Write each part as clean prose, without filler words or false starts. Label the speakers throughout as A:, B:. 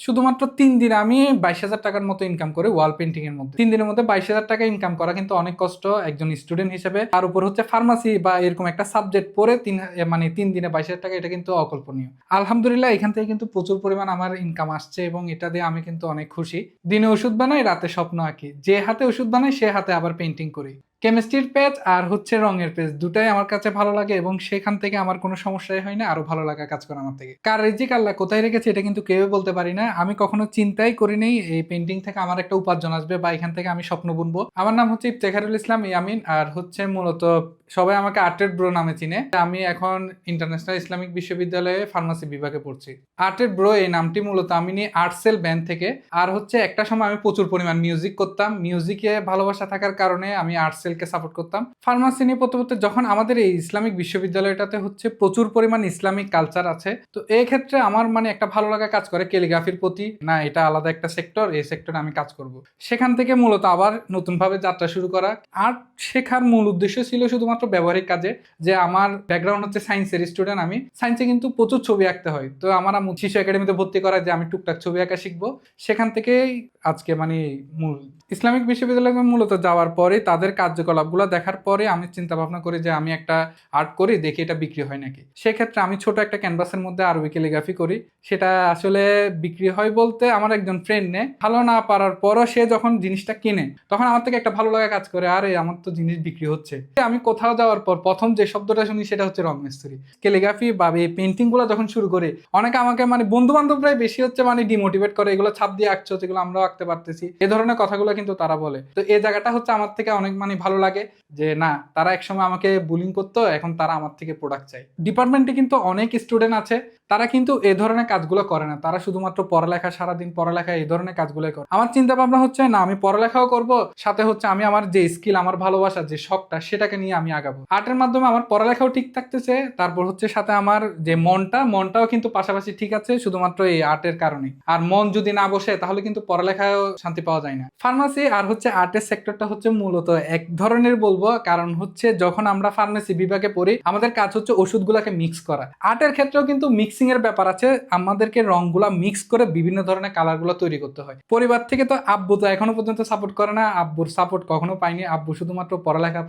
A: শুধুমাত্র 3 দিনে আমি 22,000 টাকার মতো ইনকাম করে ওয়াল পেন্টিং এর মধ্যে। 3 দিনের মধ্যে 22,000 টাকা ইনকাম করা কিন্তু অনেক কষ্ট একজন স্টুডেন্ট হিসেবে। তার উপর হচ্ছে ফার্মাসি বা এরকম একটা সাবজেক্ট পড়ে 3 দিনে 22,000 টাকা, এটা কিন্তু অকল্পনীয়। আলহামদুলিল্লাহ এখান থেকে কিন্তু প্রচুর পরিমাণ আমার ইনকাম আসছে এবং এটা দিয়ে আমি কিন্তু অনেক খুশি। দিনে ওষুধ বানাই, রাতে স্বপ্ন আঁকি। যে হাতে ওষুধ বানাই সে হাতে আবার পেন্টিং করি। কেমিস্ট্রির পেজ আর হচ্ছে রঙের পেজ দুটাই আমার কাছে ভালো লাগে এবং সেখান থেকে আমার কোনো সমস্যাই হয় না, আরো ভালো লাগা কাজ করে আমার থেকে। কার রিজিক আল্লাহ কোথায় রেখেছে এটা কিন্তু কেউ বলতে পারি না। আমি কখনো চিন্তাই করিনি এই পেন্টিং থেকে আমার একটা উপার্জন আসবে বা এখান থেকে আমি স্বপ্ন বুনবো। আমার নাম হচ্ছে ইফতেখারুল ইসলাম ইয়ামিন, আর হচ্ছে মূলত সবাই আমাকে আর্টেড ব্রো নামে চিনে। আমি এখন ইন্টারন্যাশনাল ইসলামিক বিশ্ববিদ্যালয়ে ফার্মাসি বিভাগে পড়ছি। আর্টেড ব্রো এই নামটি মূলত আমি নিই আর্টসেল ব্যান্ড থেকে। আর হচ্ছে একটা সময় আমি প্রচুর পরিমাণ মিউজিক করতাম, মিউজিকে ভালোবাসা থাকার কারণে আমি আর্টসেলকে সাপোর্ট করতাম। ফার্মাসি নিয়ে পড়তে পড়তে যখন আমাদের এই ইসলামিক বিশ্ববিদ্যালয়টাতে হচ্ছে প্রচুর পরিমাণ ইসলামিক কালচার আছে, তো এই ক্ষেত্রে আমার মানে একটা ভালো লাগা কাজ করে ক্যালিগ্রাফির প্রতি। না, এটা আলাদা একটা সেক্টর, এই সেক্টরে আমি কাজ করব। সেখান থেকে মূলত আবার নতুনভাবে যাত্রা শুরু করা। আর্ট শেখার মূল উদ্দেশ্য ছিল শুধুমাত্র ব্যবহারিক কাজে। যে আমার ব্যাকগ্রাউন্ড হচ্ছে সায়েন্সের স্টুডেন্ট, আমি সায়েন্সে কিন্তু প্রচুর ছবি আঁকতে হয়, তো আমার শিশু একাডেমিতে ভর্তি করা যে আমি টুকটাক ছবি আঁকা শিখবো। সেখান থেকেই আজকে মানে মূল ইসলামিক বিশ্ববিদ্যালয়ে মূলত যাওয়ার পরে তাদের কার্যকলাপগুলো দেখার পরে আমি চিন্তা ভাবনা করি যে আমি একটা আর্ট করি, দেখি এটা বিক্রি হয় নাকি। সেক্ষেত্রে আমি ছোট একটা ক্যানভাসের মধ্যে আরবি ক্যালিগ্রাফি করি। সেটা আসলে বিক্রি হয় বলতে আমার একজন ফ্রেন্ড নে, ভালো না পারার পরও সে যখন জিনিসটা কিনে তখন আমার থেকে একটা ভালো লাগা কাজ করে, আরে আমার তো জিনিস বিক্রি হচ্ছে। আমি কোথাও যাওয়ার পর প্রথম যে শব্দটা শুনি সেটা হচ্ছে রং মিস্ত্রি। ক্যালিগ্রাফি বা এই পেন্টিং গুলো যখন শুরু করে অনেকে আমাকে মানে বন্ধু বান্ধবরাই বেশি হচ্ছে মানে ডিমোটিভেট করে, এগুলো ছাপ দিয়ে আঁকছো যেগুলো আমরাও আঁকতে পারতেছি, এ ধরনের কথাগুলো কিন্তু তারা বলে। তো এই জায়গাটা হচ্ছে আমার থেকে অনেক মানে ভালো লাগে যে না, তারা একসময় আমাকে বুলিং করতো, এখন তারা আমার থেকে প্রোডাক্ট চাই। ডিপার্টমেন্টে কিন্তু অনেক স্টুডেন্ট আছে তারা কিন্তু এই ধরনের কাজগুলো করে না, তারা শুধুমাত্র পড়ালেখা, সারাদিন পড়ালেখা এই ধরনের কাজগুলোই করে। আমার চিন্তা ভাবনা হচ্ছে না, আমি পড়ালেখাও করব, সাথে হচ্ছে আমি আমার যে স্কিল, আমার ভালোবাসা, যে শখটা, সেটাকে নিয়ে আমি আগাবো। আর্টের মাধ্যমে আমার পড়ালেখাও ঠিক থাকতেছে, তারপর হচ্ছে সাথে আমার যে মনটাও কিন্তু পাশাপাশি ঠিক আছে, শুধুমাত্র এই আর্টের কারণে। আর মন যদি না বসে তাহলে কিন্তু পড়ালেখায়ও শান্তি পাওয়া যায় না। ফার্মাসি আর হচ্ছে আর্টের সেক্টরটা হচ্ছে মূলত এক ধরনের বলবো, কারণ হচ্ছে যখন আমরা ফার্মেসি বিভাগে পড়ি আমাদের কাজ হচ্ছে ওষুধগুলোকে মিক্স করা। আর্টের ক্ষেত্রেও কিন্তু মিক্সিং এর ব্যাপার আছে, আমাদেরকে রংগুলা মিক্স করে বিভিন্ন ধরনের কালারগুলো তৈরি করতে হয়। পরিবার থেকে তো আব্বু তো এখনো পর্যন্ত সাপোর্ট করে না, আব্বুর সাপোর্ট কখনো পাইনি। আব্বু শুধুমাত্র পড়ালেখা,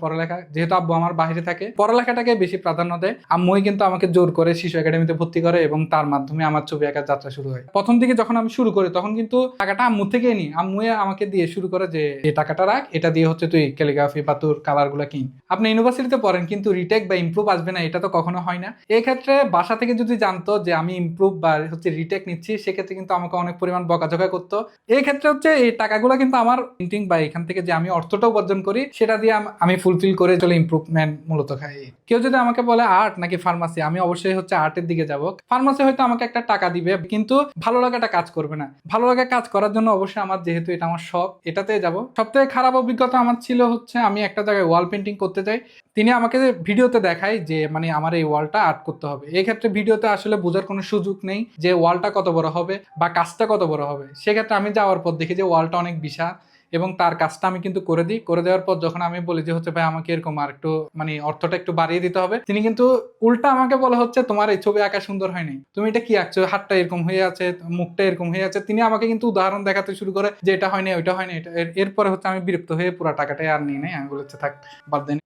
A: যেহেতু আব্বু আমার বাইরে থাকে, পড়ালেখাটাকে বেশি প্রাধান্য দেয়। আম্মুই কিন্তু আমাকে জোর করে শিশু একাডেমিতে ভর্তি করে এবং তার মাধ্যমে আমার ছবি আঁকার যাত্রা শুরু হয়। প্রথম দিকে যখন আমি শুরু করি তখন কিন্তু টাকাটা আম্মু থেকেই নি, আম্মুই আমাকে দিয়ে শুরু করে যে এই টাকাটা রাখ, এটা দিয়ে হচ্ছে তুই ক্যালিগ্রাফি বা তোর কালার গুলা কিন। আপনি ইউনিভার্সিটিতে পড়েন কিন্তু রিটেক বা ইমপ্রুভ আসবে না, এটা তো কখনো হয় না। এই ক্ষেত্রে বাসা থেকে যদি জানতো যে আমি ইমপ্রুভ বা হচ্ছে রিটেক নিচ্ছি, সেক্ষেত্রে কিন্তু আমাকে অনেক পরিমাণ বকাঝকা করতো। এই ক্ষেত্রে হচ্ছে এই টাকাগুলো কিন্তু আমার প্রিন্টিং বা এখান থেকে যে আমি অর্থটা উপার্জন করি সেটা দিয়ে আমি ফুলফিল করে চলে ইমপ্রুভমেন্ট মূলত খাই। কেউ যদি আমাকে বলে আর্ট নাকি ফার্মাসি, আমি অবশ্যই হচ্ছে আর্টের দিকে যাব। ফার্মাসি হয়তো আমাকে একটা টাকা দিবে কিন্তু ভালো লাগাটা কাজ করবে না। ভালো লাগা কাজ করার জন্য অবশ্যই আমার, যেহেতু এটা আমার শখ, এটাতে যাব। সবথেকে খারাপ অভিজ্ঞতা আমার ছিল হচ্ছে আমি একটা জায়গায় ওয়াল পেন্টিং করতে যাই, তিনি আমাকে ভিডিওতে দেখায় যে মানে আমার এই ওয়ালটা আর্ট করতে হবে। এই ক্ষেত্রে ভিডিওতে আসলে বোঝার কোনো সুযোগ নেই যে ওয়ালটা কত বড় হবে বা কাজটা কত বড় হবে। সেক্ষেত্রে আমি যাওয়ার পর দেখি যে ওয়ালটা অনেক বিশাল এবং তার কাজটা আমি কিন্তু করে দিই। করে দেওয়ার পর যখন আমি বলি যে হচ্ছে ভাই আমাকে এরকম আর একটু মানে অর্থটা একটু বাড়িয়ে দিতে হবে, তিনি কিন্তু উল্টা আমাকে বলা হচ্ছে তোমার এই ছবি আঁকা সুন্দর হয়নি, তুমি এটা কি আঁকছো, হাতটা এরকম হয়ে আছে, মুখটা এরকম হয়ে আছে। তিনি আমাকে কিন্তু উদাহরণ দেখাতে শুরু করে যে এটা হয়নি, ওইটা হয়নি, এটা। এরপরে হচ্ছে আমি বিরক্ত হয়ে পুরো টাকাটাই আর নিয়ে নেই, আমি বলেছি থাক, বাদ দেন।